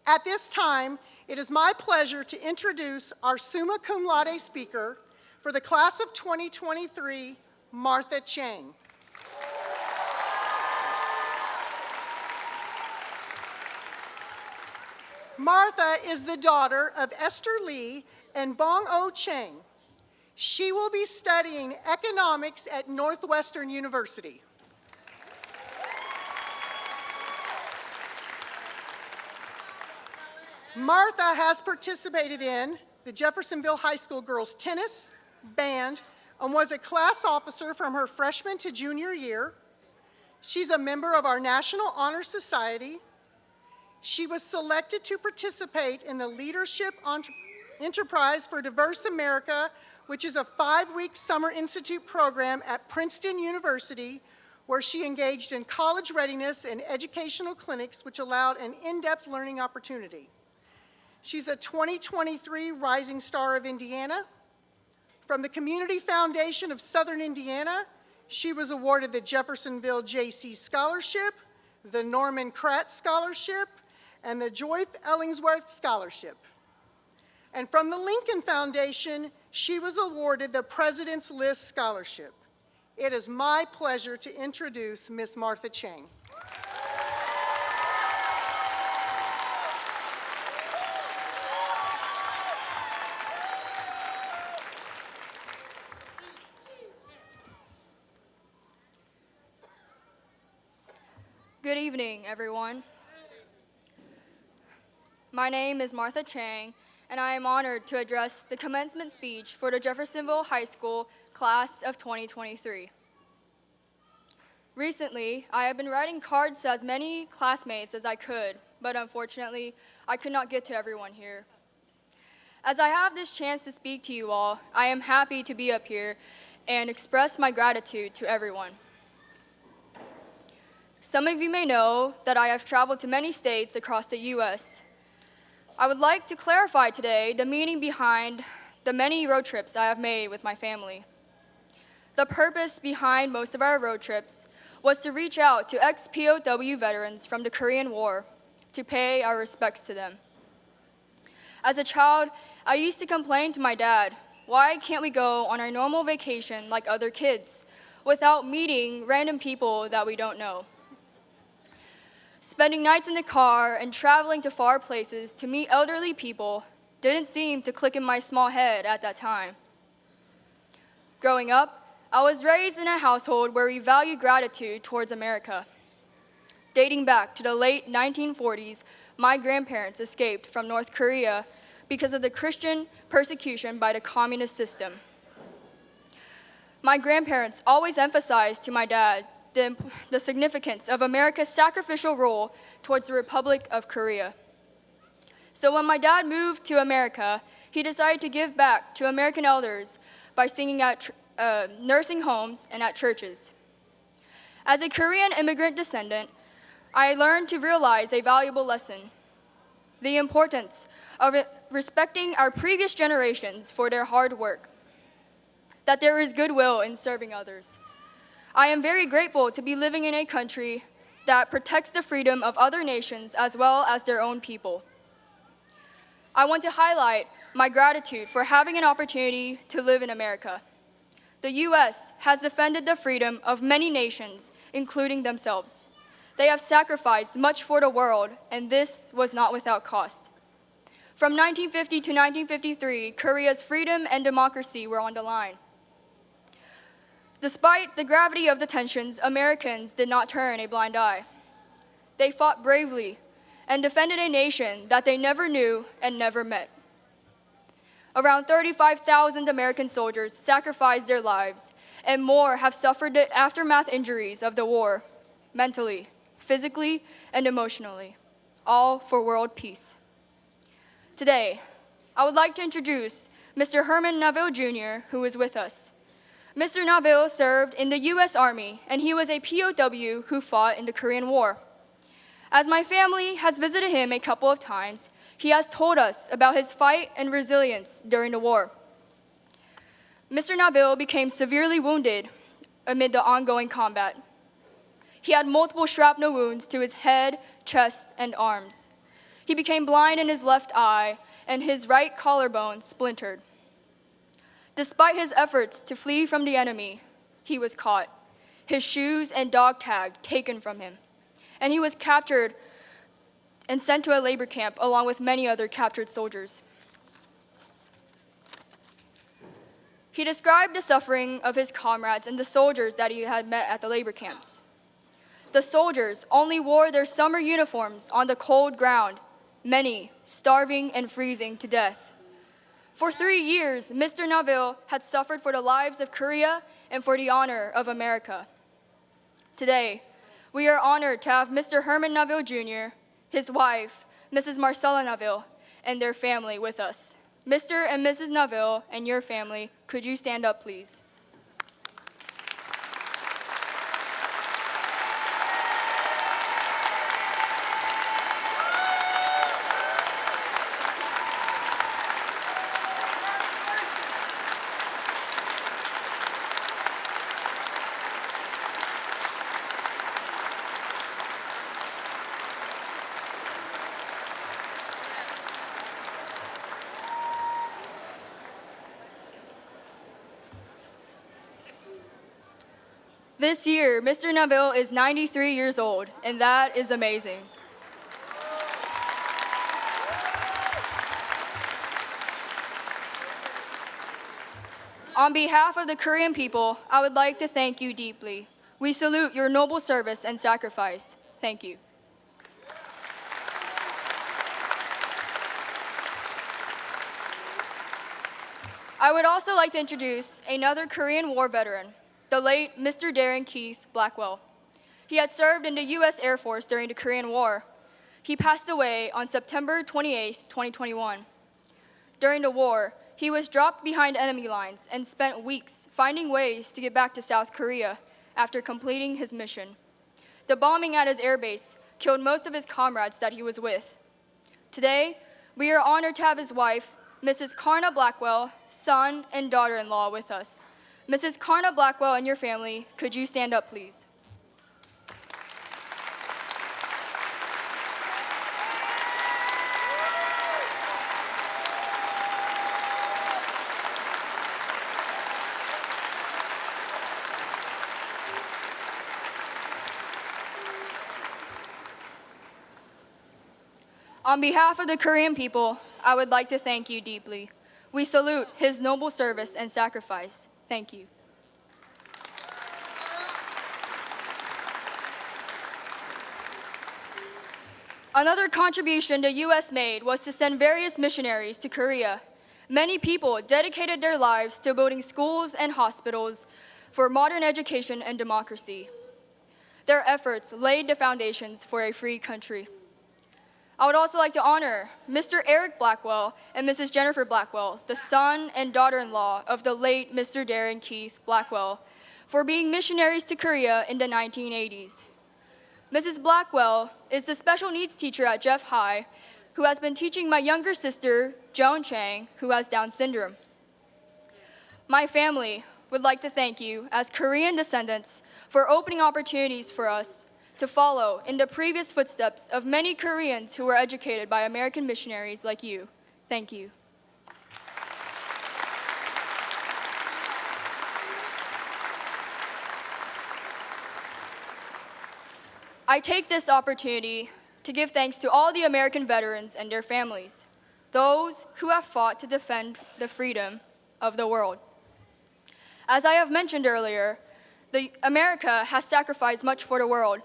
At this time, it is my pleasure to introduce our Summa Cum Laude speaker for the class of 2023, Martha Chang. Martha is the daughter of Esther Lee and Bong O. Chang. She will be studying economics at Northwestern University. Martha has participated in the Jeffersonville High School girls tennis, band, and was a class officer from her freshman to junior year. She's a member of our National Honor Society. She was selected to participate in the Leadership Enterprise for Diverse America, which is a 5-week summer institute program at Princeton University, where she engaged in college readiness and educational clinics, which allowed an in-depth learning opportunity. She's a 2023 Rising Star of Indiana. From the Community Foundation of Southern Indiana, she was awarded the Jeffersonville J.C. Scholarship, the Norman Kratt Scholarship, and the Joyce Ellingsworth Scholarship. And from the Lincoln Foundation, she was awarded the President's List Scholarship. It is my pleasure to introduce Ms. Martha Chang. Good evening, everyone. My name is Martha Chang, and I am honored to address the commencement speech for the Jeffersonville High School class of 2023. Recently, I have been writing cards to as many classmates as I could, but unfortunately, I could not get to everyone here. As I have this chance to speak to you all, I am happy to be up here and express my gratitude to everyone. Some of you may know that I have traveled to many states across the U.S. I would like to clarify today the meaning behind the many road trips I have made with my family. The purpose behind most of our road trips was to reach out to ex-POW veterans from the Korean War to pay our respects to them. As a child, I used to complain to my dad, why can't we go on our normal vacation like other kids without meeting random people that we don't know? Spending nights in the car and traveling to far places to meet elderly people didn't seem to click in my small head at that time. Growing up, I was raised in a household where we valued gratitude towards America. Dating back to the late 1940s, my grandparents escaped from North Korea because of the Christian persecution by the communist system. My grandparents always emphasized to my dad the significance of America's sacrificial role towards the Republic of Korea. So when my dad moved to America, he decided to give back to American elders by singing at nursing homes and at churches. As a Korean immigrant descendant, I learned to realize a valuable lesson: the importance of respecting our previous generations for their hard work, that there is goodwill in serving others. I am very grateful to be living in a country that protects the freedom of other nations as well as their own people. I want to highlight my gratitude for having an opportunity to live in America. The U.S. has defended the freedom of many nations, including themselves. They have sacrificed much for the world, and this was not without cost. From 1950 to 1953, Korea's freedom and democracy were on the line. Despite the gravity of the tensions, Americans did not turn a blind eye. They fought bravely and defended a nation that they never knew and never met. Around 35,000 American soldiers sacrificed their lives, and more have suffered the aftermath injuries of the war, mentally, physically, and emotionally, all for world peace. Today, I would like to introduce Mr. Herman Neville Jr., who is with us. Mr. Neville served in the U.S. Army, and he was a POW who fought in the Korean War. As my family has visited him a couple of times, he has told us about his fight and resilience during the war. Mr. Neville became severely wounded amid the ongoing combat. He had multiple shrapnel wounds to his head, chest, and arms. He became blind in his left eye, and his right collarbone splintered. Despite his efforts to flee from the enemy, he was caught, his shoes and dog tag taken from him, and he was captured and sent to a labor camp along with many other captured soldiers. He described the suffering of his comrades and the soldiers that he had met at the labor camps. The soldiers only wore their summer uniforms on the cold ground, many starving and freezing to death. For 3 years, Mr. Neville had suffered for the lives of Korea and for the honor of America. Today, we are honored to have Mr. Herman Neville Jr., his wife, Mrs. Marcella Neville, and their family with us. Mr. and Mrs. Neville and your family, could you stand up, please? This year, Mr. Neville is 93 years old, and that is amazing. On behalf of the Korean people, I would like to thank you deeply. We salute your noble service and sacrifice. Thank you. I would also like to introduce another Korean War veteran, the late Mr. Darren Keith Blackwell. He had served in the U.S. Air Force during the Korean War. He passed away on September 28, 2021. During the war, he was dropped behind enemy lines and spent weeks finding ways to get back to South Korea after completing his mission. The bombing at his airbase killed most of his comrades that he was with. Today, we are honored to have his wife, Mrs. Karna Blackwell, son and daughter-in-law with us. Mrs. Karna Blackwell and your family, could you stand up, please? On behalf of the Korean people, I would like to thank you deeply. We salute his noble service and sacrifice. Thank you. Another contribution the U.S. made was to send various missionaries to Korea. Many people dedicated their lives to building schools and hospitals for modern education and democracy. Their efforts laid the foundations for a free country. I would also like to honor Mr. Eric Blackwell and Mrs. Jennifer Blackwell, the son and daughter-in-law of the late Mr. Darren Keith Blackwell, for being missionaries to Korea in the 1980s. Mrs. Blackwell is the special needs teacher at WJHI who has been teaching my younger sister, Joan Chang, who has Down syndrome. My family would like to thank you as Korean descendants for opening opportunities for us to follow in the previous footsteps of many Koreans who were educated by American missionaries like you. Thank you. I take this opportunity to give thanks to all the American veterans and their families, those who have fought to defend the freedom of the world. As I have mentioned earlier, America has sacrificed much for the world.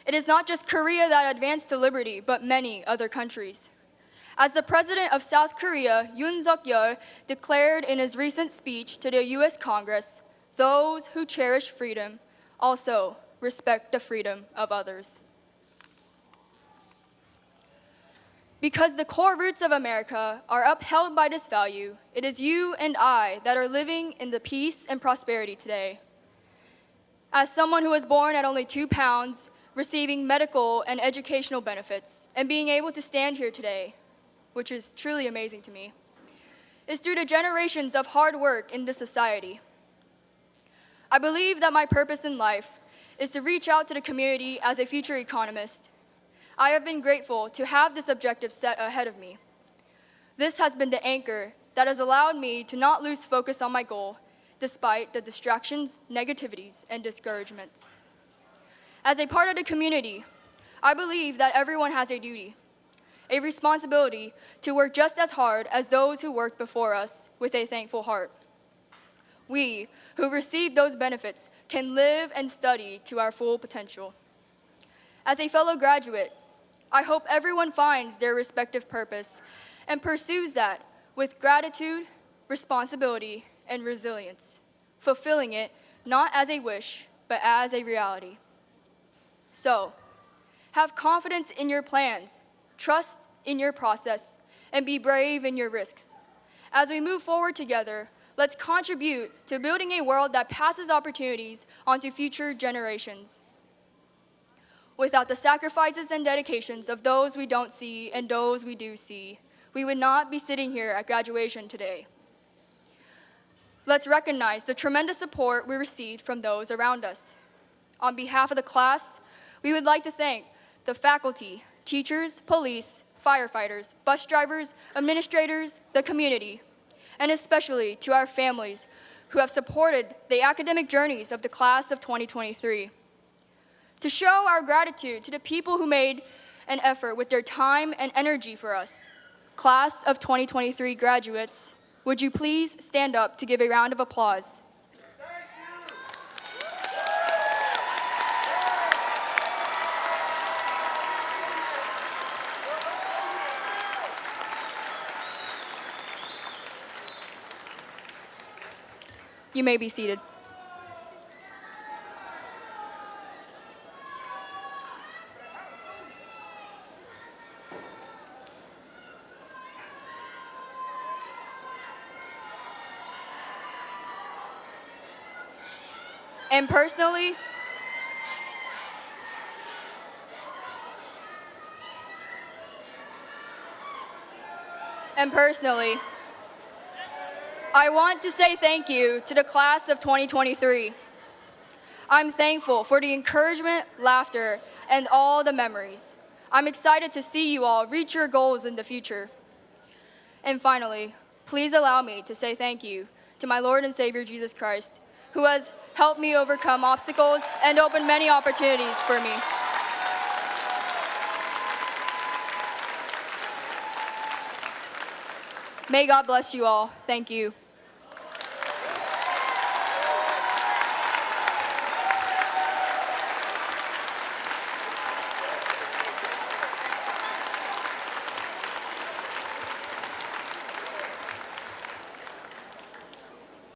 It is not just Korea that advanced to liberty, but many other countries. As the president of South Korea, Yoon Suk-yeol, declared in his recent speech to the U.S. Congress, those who cherish freedom also respect the freedom of others. Because the core roots of America are upheld by this value, it is you and I that are living in the peace and prosperity today. As someone who was born at only 2 pounds, receiving medical and educational benefits, and being able to stand here today, which is truly amazing to me, is due to generations of hard work in this society. I believe that my purpose in life is to reach out to the community as a future economist. I have been grateful to have this objective set ahead of me. This has been the anchor that has allowed me to not lose focus on my goal, despite the distractions, negativities, and discouragements. As a part of the community, I believe that everyone has a duty, a responsibility to work just as hard as those who worked before us with a thankful heart. We, who receive those benefits, can live and study to our full potential. As a fellow graduate, I hope everyone finds their respective purpose and pursues that with gratitude, responsibility, and resilience, fulfilling it not as a wish, but as a reality. So, have confidence in your plans, trust in your process, and be brave in your risks. As we move forward together, let's contribute to building a world that passes opportunities onto future generations. Without the sacrifices and dedications of those we don't see and those we do see, we would not be sitting here at graduation today. Let's recognize the tremendous support we received from those around us. On behalf of the class, we would like to thank the faculty, teachers, police, firefighters, bus drivers, administrators, the community, and especially to our families who have supported the academic journeys of the class of 2023. To show our gratitude to the people who made an effort with their time and energy for us, class of 2023 graduates, would you please stand up to give a round of applause? You may be seated. And personally, I want to say thank you to the class of 2023. I'm thankful for the encouragement, laughter, and all the memories. I'm excited to see you all reach your goals in the future. And finally, please allow me to say thank you to my Lord and Savior Jesus Christ, who has helped me overcome obstacles and opened many opportunities for me. May God bless you all. Thank you.